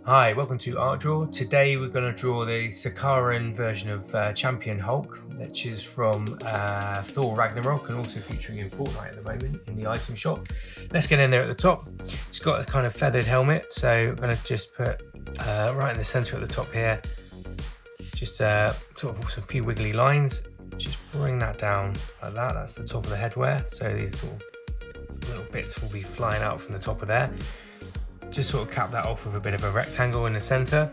Hi, welcome to Art Draw. Today we're going to draw the Sakaaran version of Champion Hulk, which is from Thor Ragnorok and also featuring in Fortnite at the moment in the item shop. Let's get in there at the top. It's got a kind of feathered helmet, so I'm going to just put right in the center at the top here, just sort of a few wiggly lines. Just bring that down like that. That's the top of the headwear, so these sort of little bits will be flying out from the top of there. Just sort of cap that off with a bit of a rectangle in the center.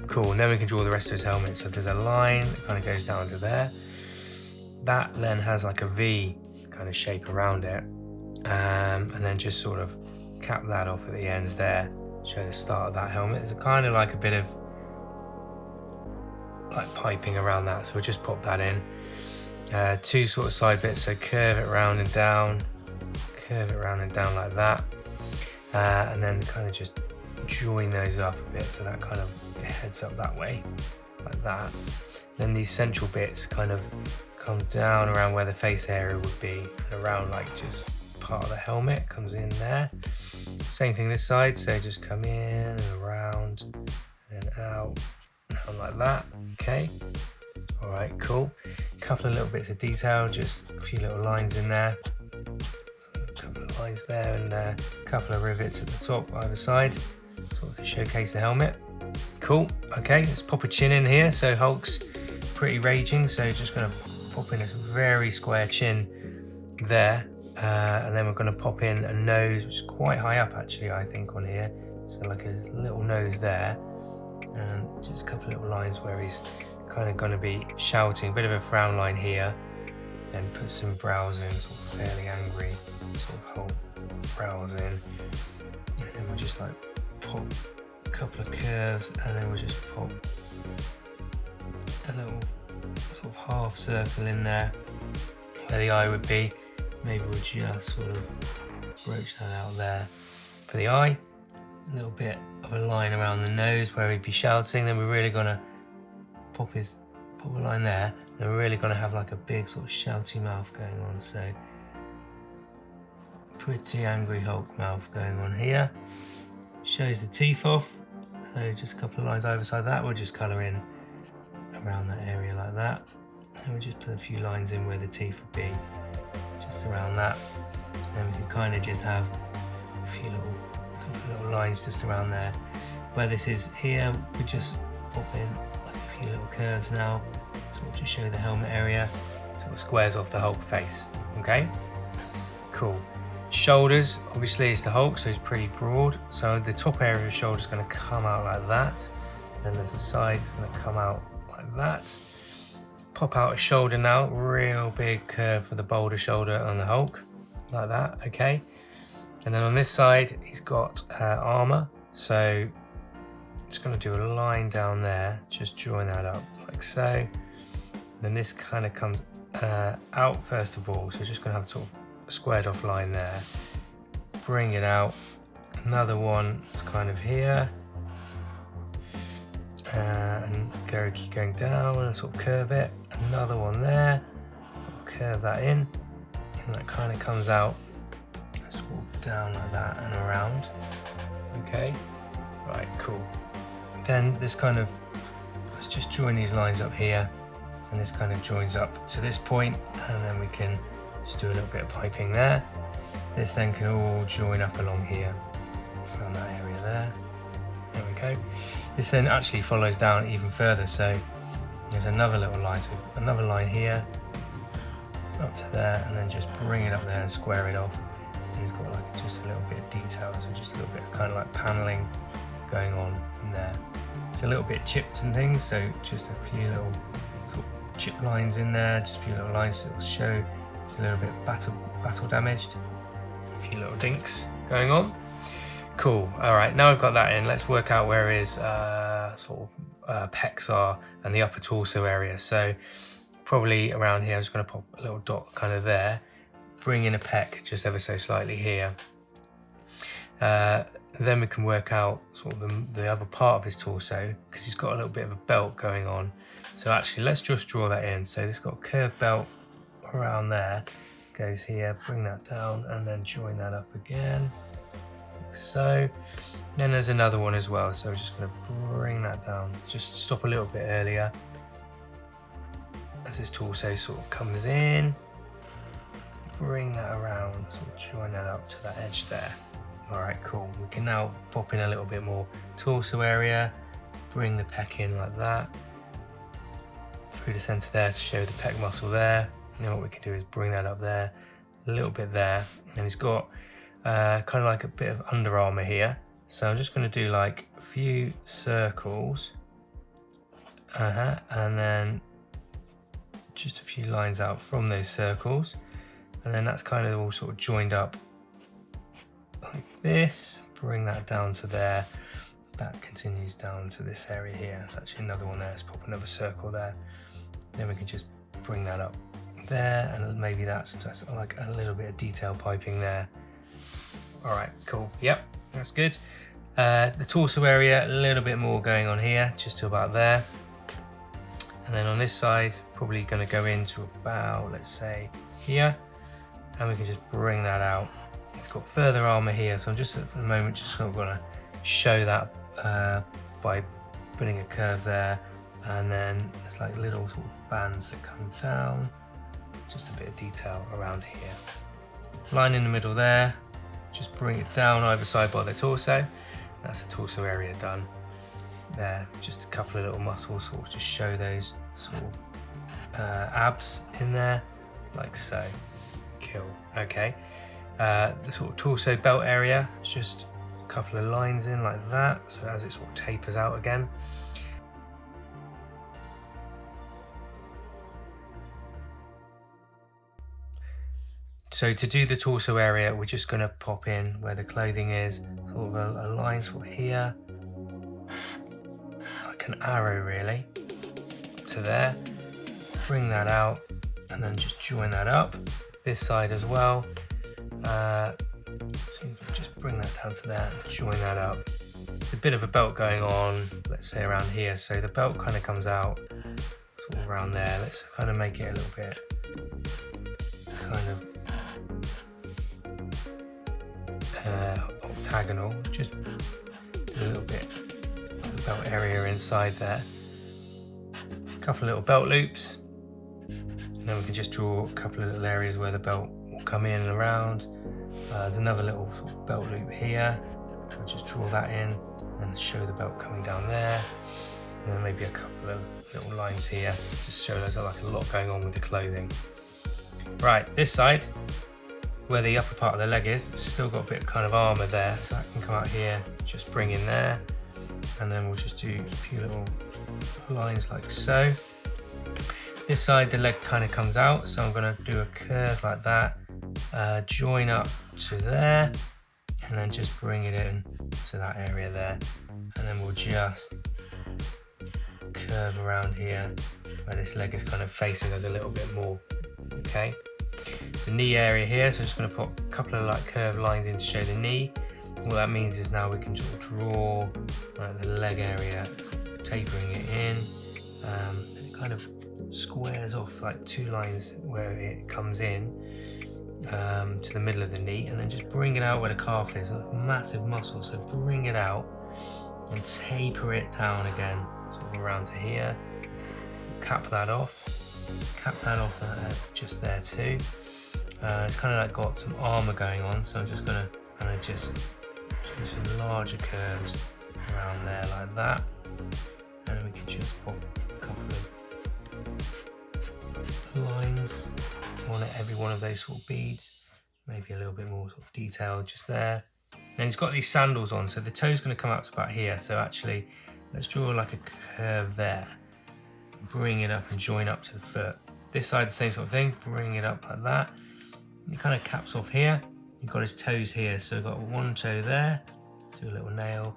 Cool, and then we can draw the rest of his helmet. So there's a line that kind of goes down to there. That then has like a V kind of shape around it. And then just sort of cap that off at the ends there. Show the start of that helmet. There's a kind of like a bit of like piping around that. So we'll just pop that in. Two sort of side bits, so curve it round and down. Curve it round and down like that. And then kind of just join those up a bit so that kind of heads up that way, like that. Then these central bits kind of come down around where the face area would be, and around like just part of the helmet comes in there. Same thing this side, so just come in and around and out like that. Okay, all right, cool. A couple of little bits of detail, just a few little lines in there. Lines there and a couple of rivets at the top either side, sort of to showcase the helmet. Cool. Okay, let's pop a chin in here. So Hulk's pretty raging, so just going to pop in a very square chin there, and then we're going to pop in a nose, which is quite high up actually, I think, on here. So like a little nose there, and just a couple of little lines where he's kind of going to be shouting. A bit of a frown line here, then put some brows in, sort of fairly angry. Sort of whole brows in, and then we'll just like pop a couple of curves, and then we'll just pop a little sort of half circle in there where the eye would be. Maybe we'll just sort of broach that out there for the eye. A little bit of a line around the nose where he'd be shouting. Then we're really gonna pop a line there, and we're really gonna have like a big sort of shouty mouth going on. So pretty angry Hulk mouth going on here. Shows the teeth off, so just a couple of lines either side of that. We'll just colour in around that area like that, and we'll just put a few lines in where the teeth would be, just around that. And then we can kind of just have a couple of little lines just around there. Where this is here, we just pop in like a few little curves now, sort of to show the helmet area, sort of squares off the Hulk face. Okay, cool. Shoulders, obviously it's the Hulk, so it's pretty broad. So the top area of the shoulder is going to come out like that. Then there's the side, it's going to come out like that. Pop out a shoulder now, real big curve for the boulder shoulder on the Hulk, like that, okay. And then on this side, he's got armor. So just going to do a line down there, just join that up like so. Then this kind of comes out first of all, so just going to have sort of squared off line there, bring it out, another one is kind of here, and keep going down and sort of curve it, another one there, curve that in, and that kind of comes out sort of down like that and around. Okay, right, cool. Then this kind of, let's just join these lines up here, and this kind of joins up to this point, and then we can just do a little bit of piping there. This then can all join up along here, around that area there. There we go. This then actually follows down even further, so there's another little line, so another line here, up to there, and then just bring it up there and square it off. And he's got like just a little bit of detail, so just a little bit of kind of like paneling going on in there. It's a little bit chipped and things, so just a few little sort of chip lines in there, just a few little lines that will show it's a little bit battle damaged. A few little dinks going on. Cool. All right, now we've got that in, let's work out where his sort of pecs are and the upper torso area. So probably around here, I'm just going to pop a little dot kind of there, bring in a pec just ever so slightly here. Then we can work out sort of the other part of his torso, because he's got a little bit of a belt going on. So actually, let's just draw that in. So this got a curved belt around there, goes here, bring that down, and then join that up again, like so. Then there's another one as well, so we're just going to bring that down. Just stop a little bit earlier as his torso sort of comes in. Bring that around, sort of join that up to that edge there. Alright, cool. We can now pop in a little bit more torso area, bring the pec in like that, through the centre there to show the pec muscle there. And then what we can do is bring that up there, a little bit there. And he's got kind of like a bit of Under Armour here. So I'm just going to do like a few circles, and then just a few lines out from those circles. And then that's kind of all sort of joined up like this. Bring that down to there. That continues down to this area here. There's actually another one there. Let's pop another circle there. Then we can just bring that up there, and maybe that's just like a little bit of detail piping there. All right, cool. Yep, that's good. The torso area, a little bit more going on here, just to about there. And then on this side, probably going to go into about, let's say, here. And we can just bring that out. It's got further armour here, so I'm just for the moment just sort of going to show that by putting a curve there. And then there's like little sort of bands that come down. Just a bit of detail around here. Line in the middle there. Just bring it down either side by the torso. That's the torso area done. There, just a couple of little muscles, sort of just show those sort of abs in there, like so. Cool. Okay. The sort of torso belt area, just a couple of lines in like that, so as it sort of tapers out again. So to do the torso area, we're just going to pop in where the clothing is, sort of a line sort of here, like an arrow really, to there. Bring that out and then just join that up. This side as well. So just bring that down to there and join that up. A bit of a belt going on, let's say around here. So the belt kind of comes out sort of around there. Let's kind of make it a little bit kind of octagonal, just a little bit of the belt area inside there. A couple of little belt loops, and then we can just draw a couple of little areas where the belt will come in and around. There's another little sort of belt loop here. I'll just draw that in and show the belt coming down there, and then maybe a couple of little lines here, just show there's like a lot going on with the clothing. Right, this side, where the upper part of the leg is, it's still got a bit of kind of armour there, so that can come out here, just bring in there, and then we'll just do a few little lines like so. This side, the leg kind of comes out, so I'm going to do a curve like that, join up to there, and then just bring it in to that area there, and then we'll just curve around here, where this leg is kind of facing us a little bit more. Okay. The knee area here, so I'm just going to put a couple of like curved lines in to show the knee. What that means is now we can sort of draw the leg area, sort of tapering it in. And it kind of squares off like two lines where it comes in to the middle of the knee, and then just bring it out where the calf is. A massive muscle, so bring it out and taper it down again, sort of around to here. Cap that off just there too. It's kind of like got some armour going on, so I'm just going to kind of just do some larger curves around there like that, and then we can just pop a couple of lines on every one of those sort of beads, maybe a little bit more sort of detail just there. And he's got these sandals on, so the toe's going to come out to about here, so actually let's draw like a curve there, bring it up and join up to the foot. This side the same sort of thing, bring it up like that. It kind of caps off here. You've got his toes here, so we've got one toe there, do a little nail,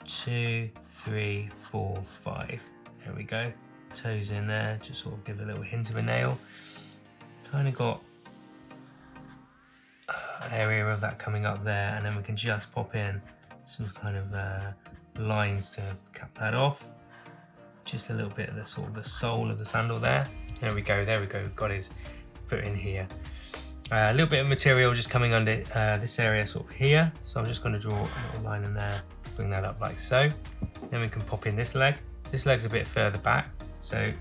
2, 3, 4, 5. There we go. Toes in there, just sort of give a little hint of a nail. Kind of got an area of that coming up there, and then we can just pop in some kind of lines to cap that off. Just a little bit of the sort of the sole of the sandal there. There we go, we've got his foot in here. A little bit of material just coming under this area sort of here. So I'm just going to draw a little line in there, bring that up like so. Then we can pop in this leg. This leg's a bit further back, so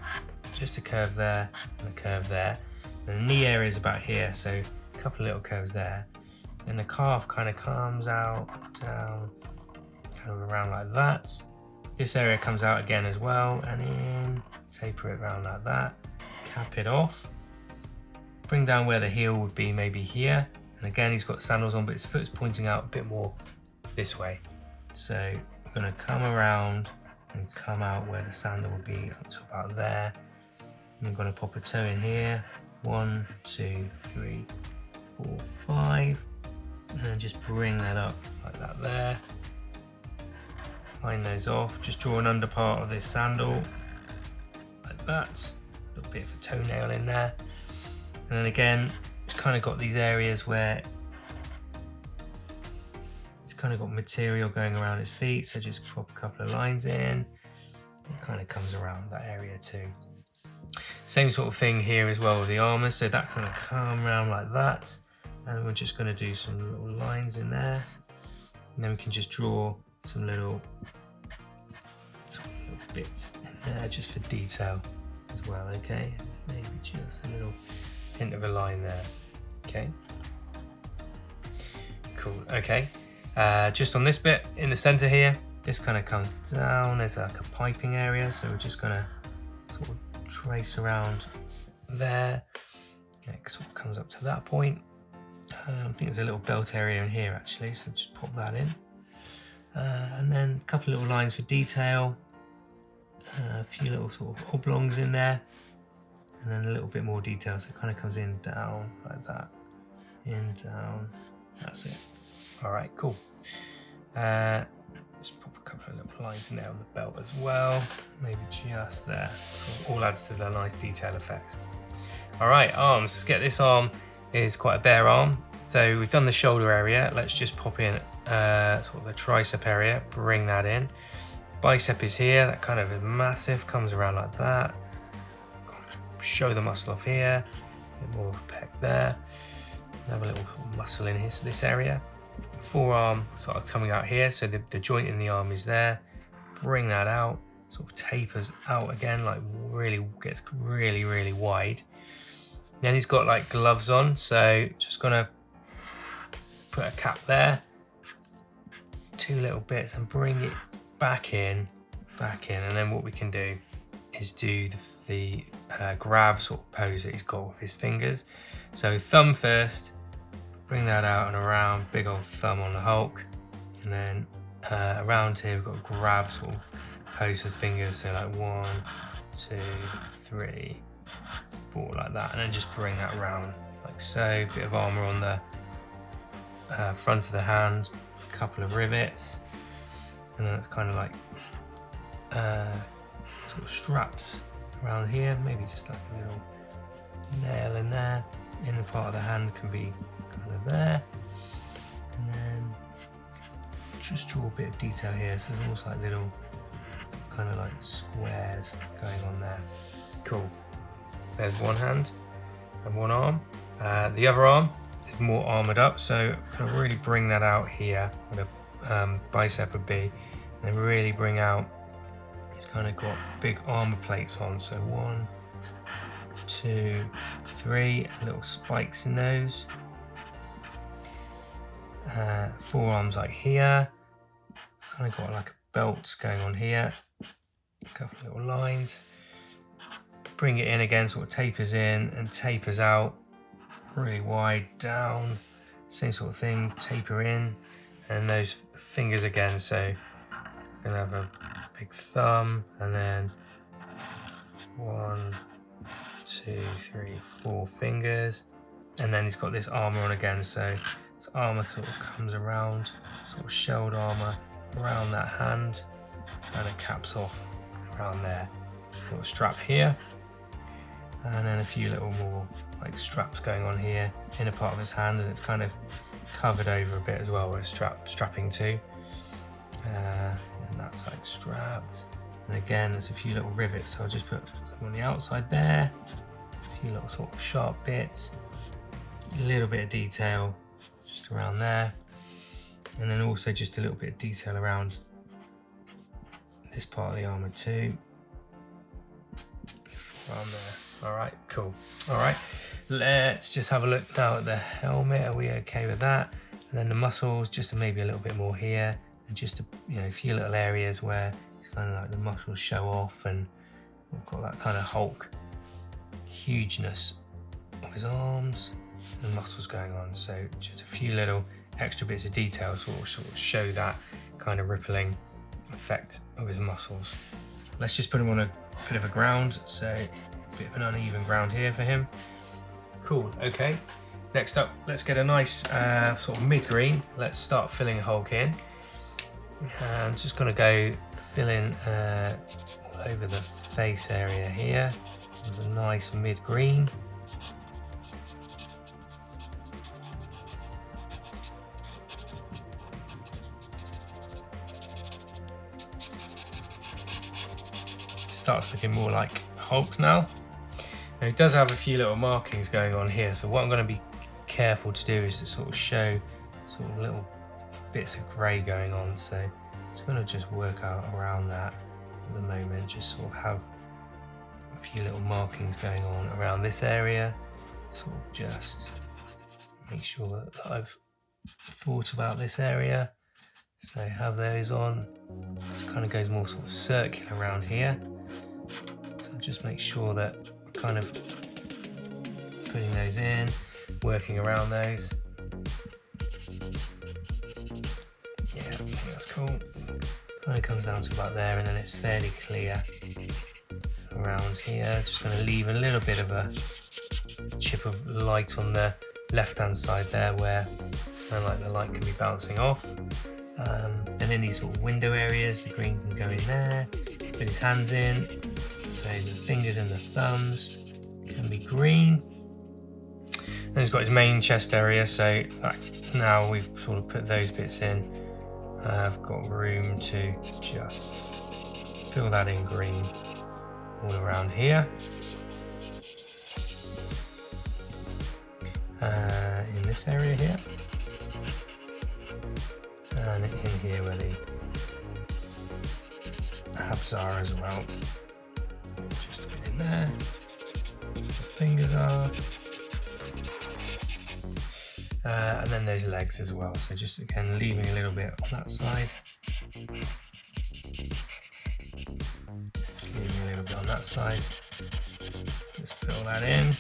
just a curve there and a curve there. And the knee area is about here, so a couple of little curves there. Then the calf kind of comes out, down, kind of around like that. This area comes out again as well, and in, taper it around like that, cap it off. Bring down where the heel would be, maybe here. And again, he's got sandals on, but his foot's pointing out a bit more this way. So we're gonna come around and come out where the sandal would be, up to about there. And I'm gonna pop a toe in here. 1, 2, 3, 4, 5. And then just bring that up like that there. Line those off, just draw an under part of this sandal, like that. A little bit of a toenail in there. And then again, it's kind of got these areas where it's kind of got material going around his feet, so just pop a couple of lines in. It kind of comes around that area too. Same sort of thing here as well with the armour, so that's going to come around like that. And we're just going to do some little lines in there. And then we can just draw some little bits in there just for detail as well, okay? Maybe just a little hint of a line there, okay? Cool, okay. Just on this bit in the center here, this kind of comes down, there's like a piping area, so we're just gonna sort of trace around there. It sort of comes up to that point. I think there's a little belt area in here actually, so just pop that in. And then a couple of little lines for detail, a few little sort of oblongs in there, and then a little bit more detail, so it kind of comes in, down, like that, in, down, that's it. All right, cool. Just pop a couple of little lines in there on the belt as well, maybe just there. So all adds to the nice detail effects. All right, arms, let's get this arm. Is quite a bare arm. So we've done the shoulder area. Let's just pop in sort of the tricep area, bring that in. Bicep is here, that kind of is massive, comes around like that. Show the muscle off here, a bit more of a pec there. Have a little muscle in this area. Forearm sort of coming out here, so the joint in the arm is there. Bring that out, sort of tapers out again, like really gets really, really wide. Then he's got like gloves on, so just gonna put a cap there, 2 little bits, and bring it back in, and then what we can do is do the grab sort of pose that he's got with his fingers. So thumb first, bring that out and around, big old thumb on the Hulk, and then around here we've got a grab sort of pose with fingers, so like 1, 2, 3, 4, like that, and then just bring that round like so. Bit of armour on the front of the hand, a couple of rivets, and then it's kind of like sort of straps around here, maybe just like a little nail in there. Inner part of the hand can be kind of there, and then just draw a bit of detail here, so there's almost like little kind of like squares going on there. Cool. There's one hand and one arm. The other arm is more armoured up, so I'm going to really bring that out here where the bicep would be, and then really bring out, he's kind of got big armour plates on, so 1, 2, 3, little spikes in those. Forearms like here, kind of got like a belt going on here, a couple of little lines. Bring it in again, sort of tapers in and tapers out, really wide down, same sort of thing, taper in, and those fingers again, so we're gonna have a big thumb, and then 1, 2, 3, 4 fingers, and then he's got this armour on again, so this armour sort of comes around, sort of shelled armour around that hand, and it caps off around there. Got a strap here, and then a few little more like straps going on here, inner part of his hand, and it's kind of covered over a bit as well, where it's strapping to. And that's like strapped. And again, there's a few little rivets, so I'll just put some on the outside there, a few little sort of sharp bits, a little bit of detail just around there, and then also just a little bit of detail around this part of the armor too. Around there. All right, cool. All right, let's just have a look now at the helmet. Are we okay with that? And then the muscles, just maybe a little bit more here, and just a, you know, a few little areas where it's kind of like the muscles show off, and we've got that kind of Hulk hugeness of his arms and muscles going on. So just a few little extra bits of detail sort of show that kind of rippling effect of his muscles. Let's just put him on a bit of a ground, so a bit of an uneven ground here for him. Cool, okay. Next up, let's get a nice sort of mid-green. Let's start filling Hulk in. And just gonna go fill in all over the face area here with a nice mid-green. Starts looking more like Hulk now. Now it does have a few little markings going on here, so what I'm going to be careful to do is to sort of show sort of little bits of grey going on. So I'm just going to just work out around that at the moment, just sort of have a few little markings going on around this area, sort of just make sure that I've thought about this area. So have those on. This kind of goes more sort of circular around here. So just make sure that I'm kind of putting those in, working around those. Yeah, I think that's cool. Kind of comes down to about there, and then it's fairly clear around here. Just going to leave a little bit of a chip of light on the left-hand side there, where like the light can be bouncing off. Then in these sort of window areas, the green can go in there, put his hands in, so the fingers and the thumbs can be green. And he's got his main chest area, so now we've sort of put those bits in, I've got room to just fill that in green all around here. In this area here. And in here where the abs are as well. Just a bit in there. The fingers are. And then those legs as well. So just again leaving a little bit on that side. Leaving a little bit on that side. Just fill that in.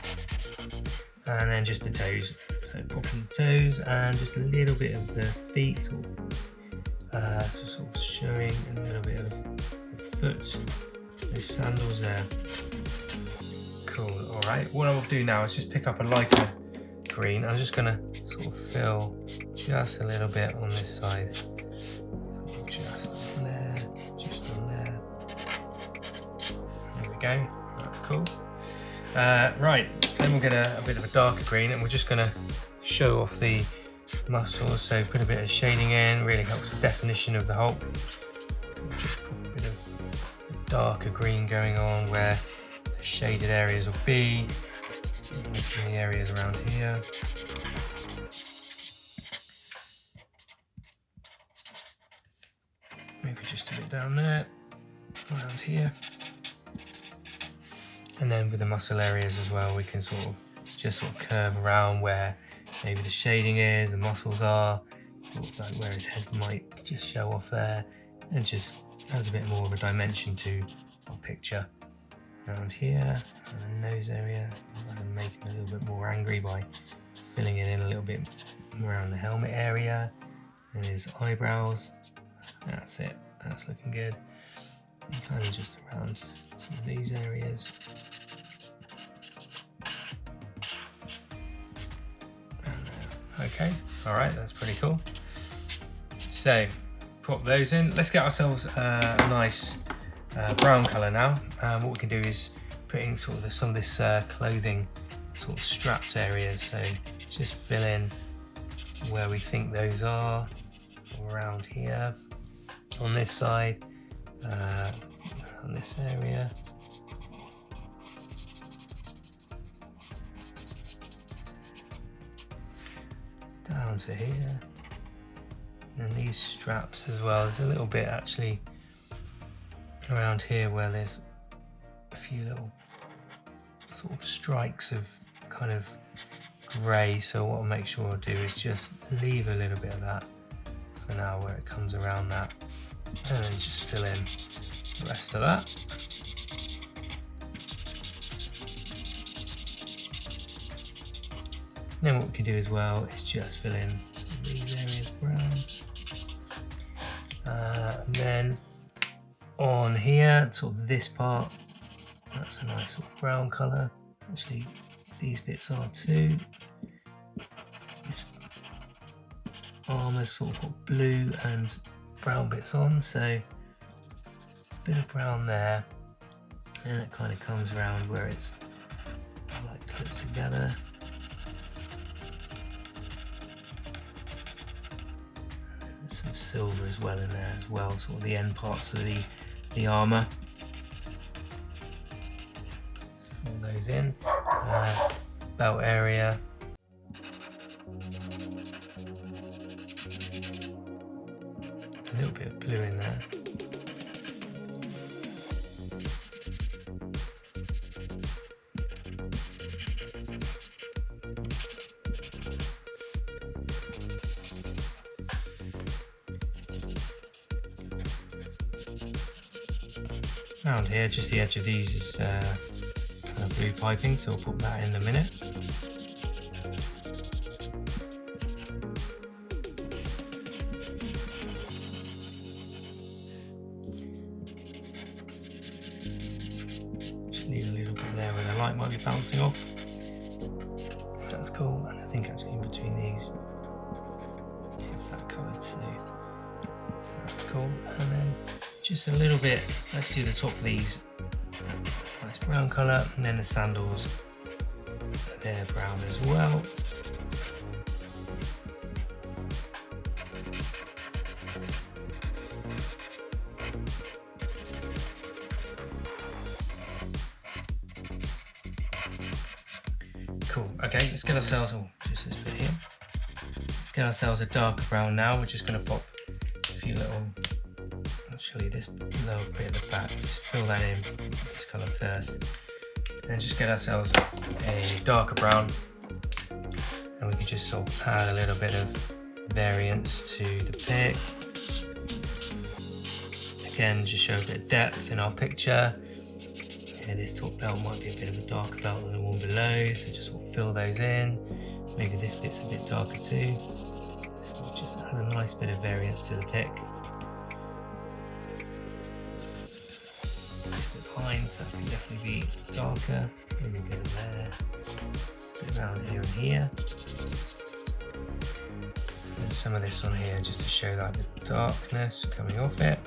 And then just the toes. So popping the toes and just a little bit of the feet, so sort of showing a little bit of the foot, those sandals there. Cool, alright. What I'll do now is just pick up a lighter green. I'm just going to sort of fill just a little bit on this side. So just on there, just on there. There we go, that's cool. Right, then we'll get a bit of a darker green, and we're just going to show off the muscles, so put a bit of shading in, really helps the definition of the Hulk. So we'll just put a bit of darker green going on where the shaded areas will be, making the areas around here. Maybe just a bit down there, around here. And then with the muscle areas as well, we can sort of curve around where maybe the shading is, the muscles are, like where his head might just show off there, and just adds a bit more of a dimension to our picture. Around here, and the nose area, and make him a little bit more angry by filling it in a little bit around the helmet area, and his eyebrows. That's it, that's looking good. And kind of just around some of these areas. Okay, all right, that's pretty cool. So, pop those in. Let's get ourselves a nice brown colour now. What we can do is putting sort of some of this clothing sort of strapped areas. So just fill in where we think those are, around here, on this side, on this area. down to here. And these straps as well, there's a little bit actually around here where there's a few little sort of strikes of kind of grey, so what I'll make sure I'll do is just leave a little bit of that for now where it comes around that, and then just fill in the rest of that. Then what we can do as well is just fill in these areas brown. And then on here, sort of this part, that's a nice sort of brown colour. Actually, these bits are too. This armour's sort of got blue and brown bits on, so a bit of brown there, and it kind of comes around where it's like clipped together. Some silver as well in there as well, sort of the end parts of the armour. All those in. Belt area. A little bit of blue in there. Around here, just the edge of these is kind of blue piping, so we'll put that in a minute. Just leave a little bit there where the light might be bouncing off. That's cool, and I think actually in between these, it's that colour too. That's cool, and then just a little bit, let's do the top of these, nice brown colour, and then the sandals, they're brown as well. Cool, okay, let's get ourselves, just this bit here, let's get ourselves a darker brown now. We're just going to pop a few little, actually this little bit at the back, just fill that in, this colour first, and just get ourselves a darker brown, and we can just sort of add a little bit of variance to the pic. Again, just show a bit of depth in our picture. Yeah, this top belt might be a bit of a darker belt than the one below, so just sort of fill those in. Maybe this bit's a bit darker too. So we'll just add a nice bit of variance to the pic. That can definitely be darker, maybe a bit of there, a bit around here and here, and some of this on here just to show like the darkness coming off it.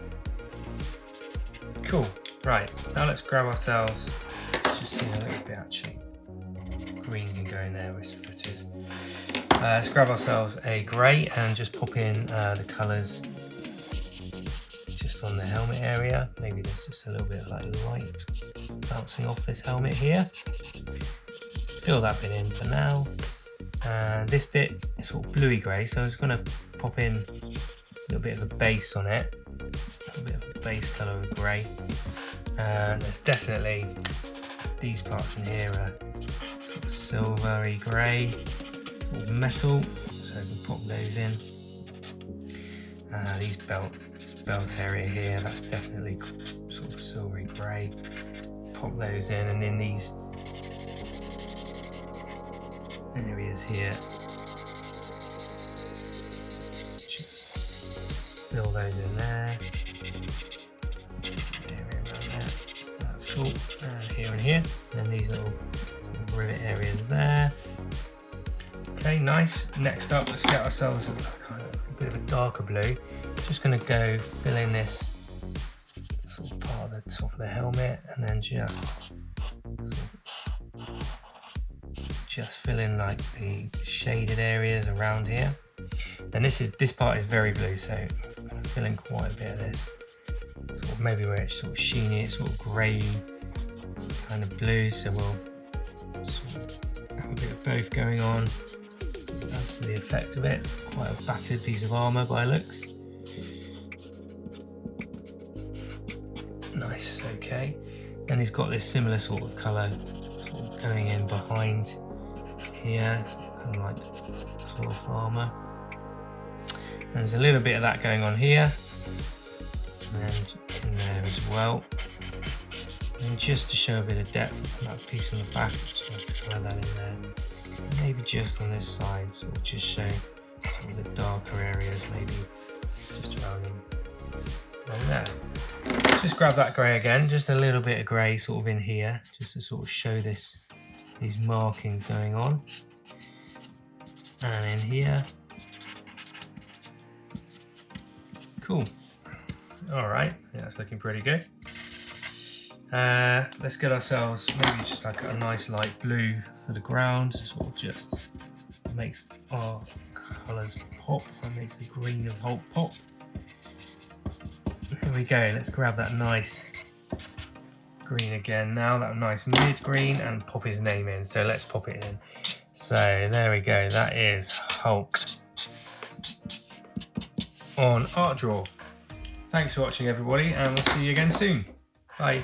Cool, right, now let's grab ourselves, just see a little bit actually, green can go in there where his foot is. Let's grab ourselves a grey and just pop in the colours on the helmet area. Maybe there's just a little bit of like light bouncing off this helmet here. Fill that bit in for now. This bit is sort of bluey grey, so I'm just going to pop in a little bit of a base on it, a little bit of a base colour of grey. And there's definitely these parts in here are sort of silvery grey, sort of metal, so we can pop those in. These belt area here, that's definitely sort of silvery grey. Pop those in, and then these areas here, just fill those in there. Area around there, that's cool. Here and here, and then these little sort of rivet areas there. Okay, nice. Next up, let's get ourselves kind of a bit of a darker blue. Just going to go fill in this sort of part of the top of the helmet, and then just fill in like the shaded areas around here. And this part is very blue, so I'm going to fill in quite a bit of this. Sort of maybe where it's sort of sheeny, it's sort of grey kind of blue. So we'll sort of have a bit of both going on. That's the effect of it. It's quite a battered piece of armour by looks. Nice, okay. And he's got this similar sort of colour sort of going in behind here, kind of like sort of armour. And there's a little bit of that going on here, and in there as well. And just to show a bit of depth, that piece on the back, just colour that in there. Maybe just on this side, sort of just show some of the darker areas, maybe just around them. And there. Just grab that grey again, just a little bit of grey sort of in here, just to sort of show these markings going on. And in here. Cool. Alright, yeah, that's looking pretty good. Let's get ourselves maybe just like a nice light blue for the ground, sort of just makes our colours pop, and makes the green of Hulk pop. Here we go, let's grab that nice green again now, that nice mid green, and pop his name in. So let's pop it in. So there we go, that is Hulk on Art Draw. Thanks for watching everybody, and we'll see you again soon. Bye.